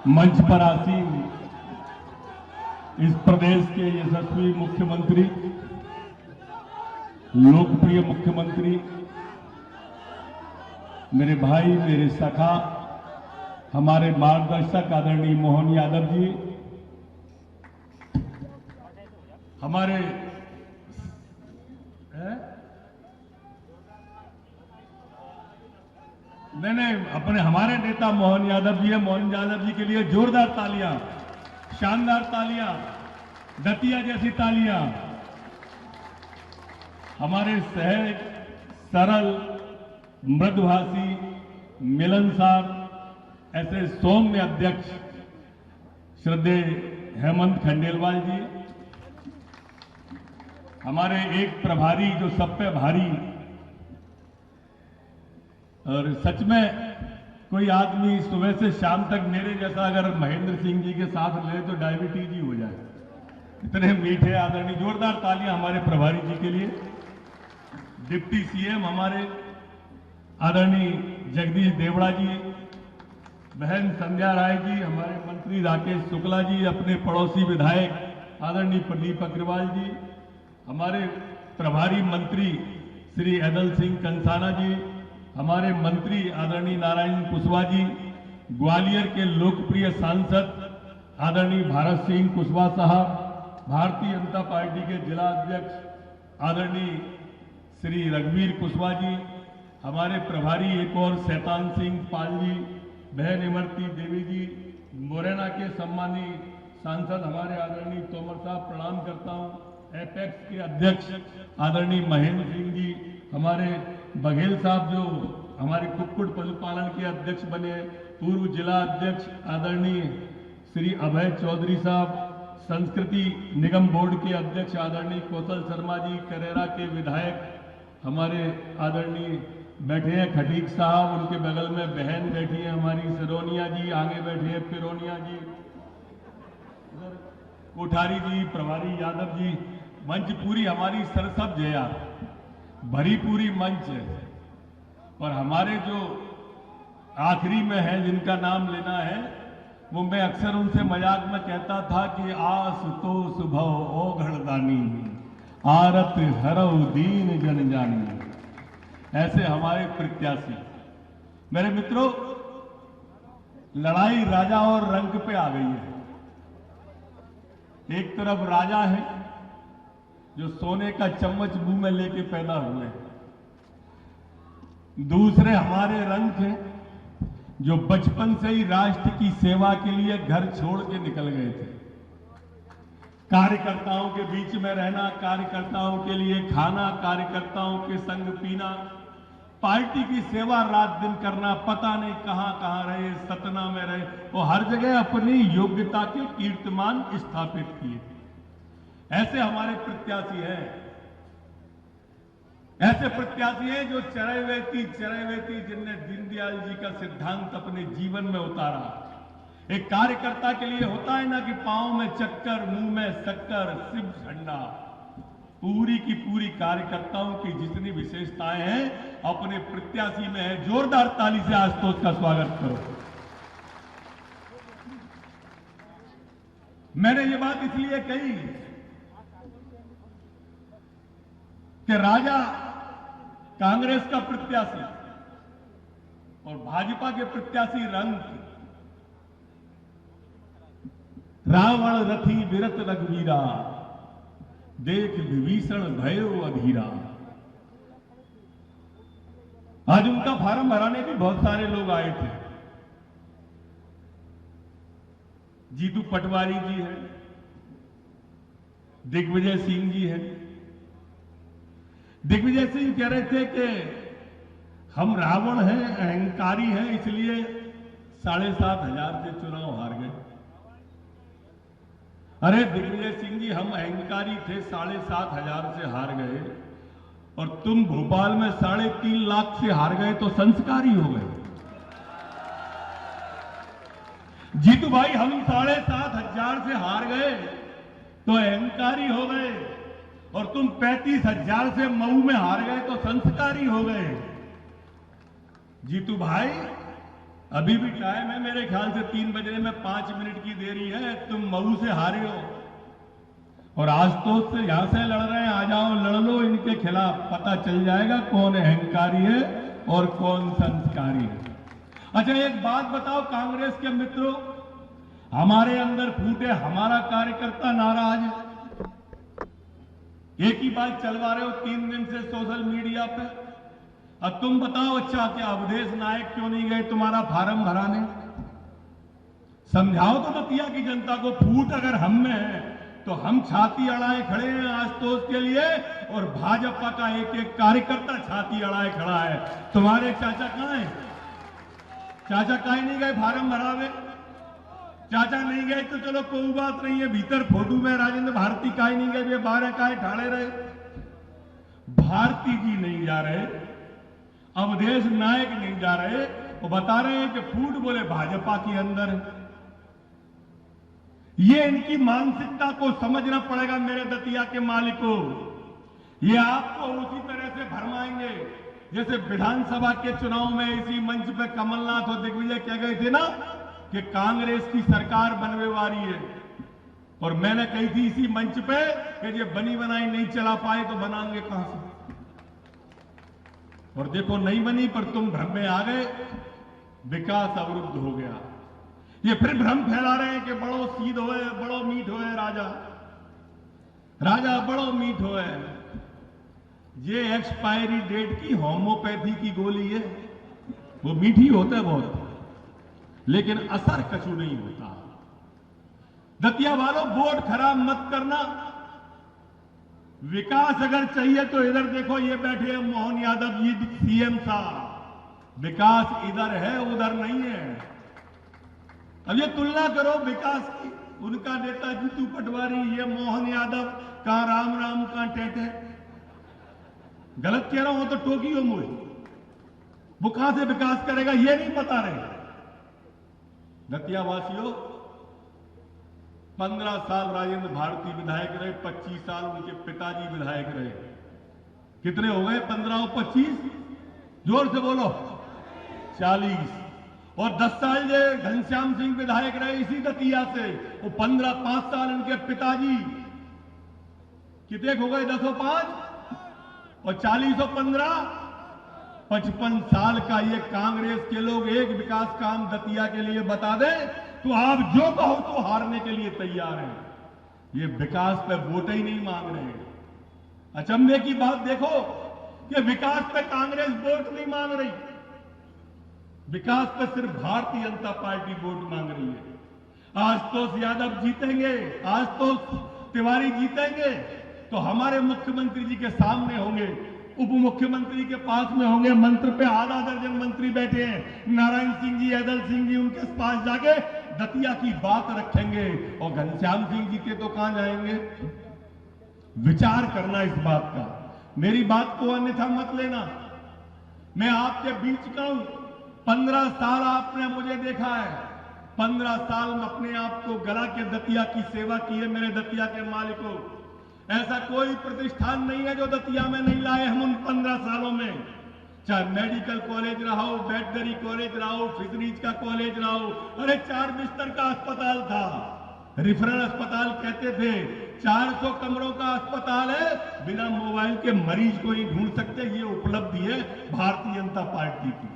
मंच पर आसीन इस प्रदेश के यशस्वी मुख्यमंत्री, लोकप्रिय मुख्यमंत्री, मेरे भाई, मेरे सखा, हमारे मार्गदर्शक आदरणीय मोहन यादव जी, हमारे हमारे नेता मोहन यादव जी है। मोहन यादव जी के लिए जोरदार तालियां, शानदार तालियां, दतिया जैसी तालियां। हमारे सहज, सरल, मृदुभाषी, मिलनसार, ऐसे सौम्य अध्यक्ष श्रद्धेय हेमंत खंडेलवाल जी, हमारे एक प्रभारी जो सब पे भारी, और सच में कोई आदमी सुबह से शाम तक मेरे जैसा अगर महेंद्र सिंह जी के साथ ले तो डायबिटीज ही हो जाए, इतने मीठे आदरणीय। जोरदार तालियां हमारे प्रभारी जी के लिए। डिप्टी सीएम हमारे आदरणीय जगदीश देवड़ा जी, बहन संध्या राय जी, हमारे मंत्री राकेश शुक्ला जी, अपने पड़ोसी विधायक आदरणीय प्रदीप अग्रवाल जी, हमारे प्रभारी मंत्री श्री अदल सिंह कंसाना जी, हमारे मंत्री आदरणीय नारायण कुशवाहा जी, ग्वालियर के लोकप्रिय सांसद आदरणीय भारत सिंह कुशवाहा साहब, भारतीय जनता पार्टी के जिला अध्यक्ष आदरणीय श्री रघुवीर कुशवाहा जी, हमारे प्रभारी एक और शैतान सिंह पाल जी, बहन इमरती देवी जी, मुरैना के सम्मानीय सांसद हमारे आदरणीय तोमर साहब, प्रणाम करता हूं। एपेक्स के अध्यक्ष आदरणीय महेंद्र सिंह जी, हमारे बघेल साहब जो हमारे कुक्कुट पशुपालन के अध्यक्ष बने, पूर्व जिला अध्यक्ष आदरणीय श्री अभय चौधरी साहब, संस्कृति निगम बोर्ड के अध्यक्ष आदरणीय कौशल शर्मा जी, करेरा के विधायक हमारे आदरणीय बैठे हैं खटीक साहब, उनके बगल में बहन बैठी है हमारी सिरोनिया जी, आगे बैठे हैं पिरोनिया जी, कोठारी जी, प्रभारी यादव जी। मंच पूरी हमारी सरसब्ज है यार, भरी पूरी मंच है। और हमारे जो आखिरी में है जिनका नाम लेना है, वो मैं अक्सर उनसे मजाक में कहता था कि आस तो सुभव ओघड़दानी, आरत हरव दीन जन जानी। ऐसे हमारे प्रत्याशी। मेरे मित्रों, लड़ाई राजा और रंक पे आ गई है। एक तरफ राजा है जो सोने का चम्मच मुंह में लेके पैदा हुए हैं, दूसरे हमारे रंक हैं जो बचपन से ही राष्ट्र की सेवा के लिए घर छोड़ के निकल गए थे। कार्यकर्ताओं के बीच में रहना, कार्यकर्ताओं के लिए खाना, कार्यकर्ताओं के संग पीना, पार्टी की सेवा रात दिन करना, पता नहीं कहां कहां रहे, सतना में रहे, वो हर जगह अपनी योग्यता के कीर्तिमान स्थापित किए। ऐसे हमारे प्रत्याशी हैं, ऐसे प्रत्याशी हैं जो चरैवेती जिनने दीनदयाल जी का सिद्धांत अपने जीवन में उतारा। एक कार्यकर्ता के लिए होता है ना कि पांव में चक्कर, मुंह में शक्कर, शिव झंडा। पूरी की पूरी कार्यकर्ताओं की जितनी विशेषताएं हैं अपने प्रत्याशी में है। जोरदार ताली से आशुतोष का स्वागत करो। मैंने ये बात इसलिए कही कि राजा कांग्रेस का प्रत्याशी और भाजपा के प्रत्याशी रंग, रावण रथी विरत रघुवीरा, देख विभीषण भयो अधीरा। आज उनका फार्म भराने भी बहुत सारे लोग आए थे। जीतू पटवारी जी हैं, दिग्विजय सिंह जी हैं। दिग्विजय सिंह कह रहे थे कि हम रावण हैं, अहंकारी हैं, इसलिए 7,500 से चुनाव हार गए। अरे दिग्विजय सिंह जी, हम अहंकारी थे, 7,500 से हार गए, और तुम भोपाल में 3.5 लाख से हार गए तो संस्कारी हो गए। जीतू भाई, हम 7,500 से हार गए तो अहंकारी हो गए, और तुम 35,000 से मऊ में हार गए तो संस्कारी हो गए। जीतू भाई, अभी भी टाइम है, मेरे ख्याल से 3 बजने में 5 मिनट की देरी है। तुम मऊ से हारे हो और आशुतोष से यहां से लड़ रहे हैं। आ जाओ, लड़ लो इनके खिलाफ, पता चल जाएगा कौन अहंकारी है और कौन संस्कारी है। अच्छा, एक बात बताओ कांग्रेस के मित्रों, हमारे अंदर फूटे हमारा कार्यकर्ता नाराज है, एक ही बात चलवा रहे हो 3 दिन से सोशल मीडिया पे। अब तुम बताओ, अच्छा क्या अवधेश नायक क्यों नहीं गए तुम्हारा फार्म भराने? समझाओ तो दतिया की जनता को। फूट अगर हम में है तो हम छाती अड़ाए खड़े हैं आशुतोष के लिए, और भाजपा का एक एक कार्यकर्ता छाती अड़ाए खड़ा है। तुम्हारे चाचा कहां हैं? चाचा काहे नहीं गए फार्म भरावे? चाचा नहीं गए तो चलो कोई बात नहीं है, भीतर फोटो में राजेंद्र भारती काहे नहीं गए, वे 12 काहे ठाड़े रहे? भारती जी नहीं जा रहे, अवधेश नायक नहीं जा रहे, वो बता रहे हैं कि फूट बोले भाजपा के अंदर है। ये इनकी मानसिकता को समझना पड़ेगा मेरे दतिया के मालिकों। ये आपको उसी तरह से भरमाएंगे जैसे विधानसभा के चुनाव में इसी मंच पे कमलनाथ और दिग्विजय कह गए थे ना कि कांग्रेस की सरकार बनने वाली है, और मैंने कही थी इसी मंच पे कि ये बनी बनाई नहीं चला पाए तो बनाएंगे कहां से? और देखो नहीं बनी, पर तुम भ्रम में आ गए, विकास अवरुद्ध हो गया। ये फिर भ्रम फैला रहे हैं कि बड़ो सीध होए, बड़ो मीठ होए राजा, राजा बड़ो मीठ होए। ये एक्सपायरी डेट की होम्योपैथी की गोली है, वो मीठी होता है बहुत, लेकिन असर कछु नहीं होता। दतिया वालों, वोट खराब मत करना। विकास अगर चाहिए तो इधर देखो, ये बैठे हैं मोहन यादव जी सीएम साहब। विकास इधर है, उधर नहीं है। अब ये तुलना करो विकास की, उनका नेता जीतू पटवारी, ये मोहन यादव, कहां राम राम कहां टेटे। गलत कह रहा हूं तो टोकियो मुझे, वो कहां से विकास करेगा ये नहीं बता रहे। दतिया वासियों, 15 साल राजेंद्र भारती विधायक रहे, 25 साल उनके पिताजी विधायक रहे। कितने हो गए? 15 और 25, जोर से बोलो, 40। और 10 साल ये घनश्याम सिंह विधायक रहे इसी दतिया से, वो 15 5 साल उनके पिताजी। कितने हो गए? 10 और 5 और 40 और 15, 55 साल का ये कांग्रेस के लोग एक विकास काम दतिया के लिए बता दें तो आप जो कहो तो हारने के लिए तैयार हैं। ये विकास पे वोट ही नहीं मांग रहे हैं। अचंभे की बात देखो कि विकास पे कांग्रेस वोट नहीं मांग रही, विकास पे सिर्फ भारतीय जनता पार्टी वोट मांग रही है। आशुतोष यादव जीतेंगे, आशुतोष तिवारी जीतेंगे तो हमारे मुख्यमंत्री जी के सामने होंगे, उप मुख्यमंत्री के पास में होंगे, मंत्र पे आधा दर्जन मंत्री बैठे हैं, नारायण सिंह जी, अदल सिंह जी, उनके पास जाके दतिया की बात रखेंगे। और घनश्याम सिंह जी के तो कहां जाएंगे? विचार करना इस बात का, मेरी बात को अन्यथा मत लेना। मैं आपके बीच का हूं, 15 साल आपने मुझे देखा है, 15 साल में अपने आप को गला के दतिया की सेवा की है। मेरे दतिया के मालिकों, ऐसा कोई प्रतिष्ठान नहीं है जो दतिया में नहीं लाए हम उन 15 सालों में। चाहे मेडिकल कॉलेज रहा हो, वेटनरी कॉलेज रहा हो, फिशरीज का कॉलेज रहा हो, अरे 4 बिस्तर का अस्पताल था, रिफरल अस्पताल कहते थे। 400 कमरों का अस्पताल है, बिना मोबाइल के मरीज को ही ढूंढ सकते। ये उपलब्धि है भारतीय जनता पार्टी की,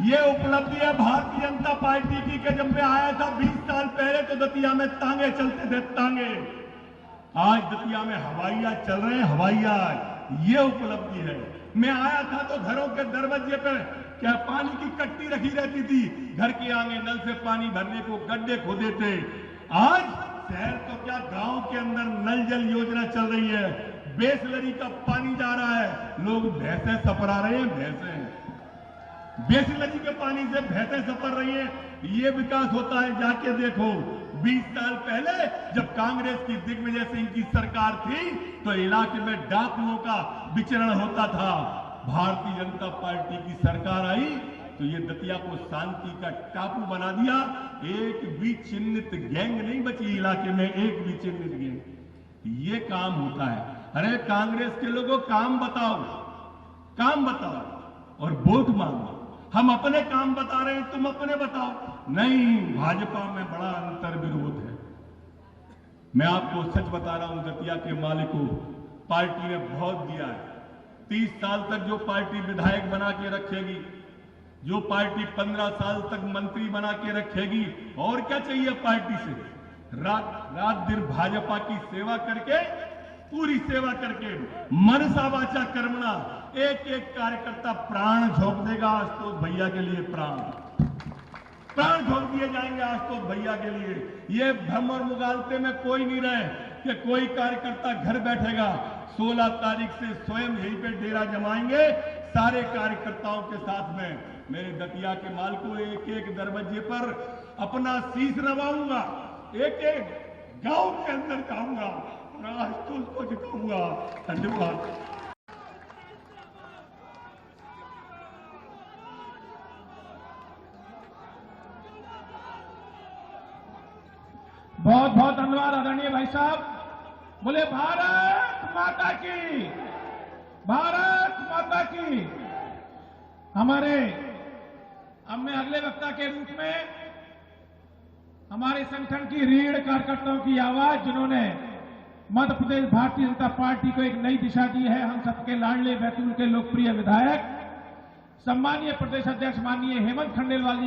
ये उपलब्धि है भारतीय जनता पार्टी की कि जब मैं आया था 20 साल पहले तो दतिया में तांगे चलते थे, तांगे। आज दतिया में हवाई जहाज चल रहे हैं, हवाई जहाज, ये उपलब्धि है। मैं आया था तो घरों के दरवाजे पे क्या पानी की कट्टी रखी रहती थी, घर के आगे नल से पानी भरने को गड्ढे खोदे थे। आज शहर तो क्या, गांव के अंदर नल जल योजना चल रही है, बेसलरी का पानी जा रहा है, लोग भैंसे सपरा रहे हैं, भैंसे बेसलरी के पानी से भैंसे सपर रही है। ये विकास होता है, जाके देखो। 20 साल पहले जब कांग्रेस की दिग्विजय सिंह की सरकार थी तो इलाके में डाकुओं का विचरण होता था। भारतीय जनता पार्टी की सरकार आई तो ये दतिया को शांति का टापू बना दिया। एक भी चिन्हित गैंग नहीं बची इलाके में, एक भी चिन्हित गैंग। ये काम होता है। अरे कांग्रेस के लोगों काम बताओ, काम बताओ और वोट मांगो। हम अपने काम बता रहे हैं, तुम अपने बताओ। नहीं, भाजपा में बड़ा अंतर विरोध है। मैं आपको सच बता रहा हूं, दतिया के मालिक को पार्टी ने बहुत दिया है। 30 साल तक जो पार्टी विधायक बना के रखेगी, जो पार्टी 15 साल तक मंत्री बना के रखेगी, और क्या चाहिए पार्टी से? रात दिन भाजपा की सेवा करके, पूरी सेवा करके, मनसा वाचा कर्मणा, एक एक कार्यकर्ता प्राण झोंक देगा आशुतोष भैया के लिए। प्राण झोंक दिए जाएंगे आशुतोष भैया के लिए। ये भ्रम और मुगालते में कोई नहीं रहे कि कोई कार्यकर्ता घर बैठेगा। 16 तारीख से स्वयं यहीं पे डेरा जमाएंगे सारे कार्यकर्ताओं के साथ में। मेरे दतिया के माल को एक एक दरवाजे पर अपना शीश नवाऊंगा, एक एक गांव के अंदर जाऊंगा और आशुतोष को जिताऊंगा। धन्यवाद। बहुत बहुत धन्यवाद आदरणीय भाई साहब। बोले भारत माता की, भारत माता की। हमारे अब मैं अगले वक्ता के रूप में हमारे संगठन की रीढ़ कार्यकर्ताओं की आवाज, जिन्होंने मध्य प्रदेश भारतीय जनता पार्टी को एक नई दिशा दी है, हम सबके लाडले बैतूल के लोकप्रिय विधायक सम्मानीय प्रदेश अध्यक्ष माननीय हेमंत खंडेलवाल जी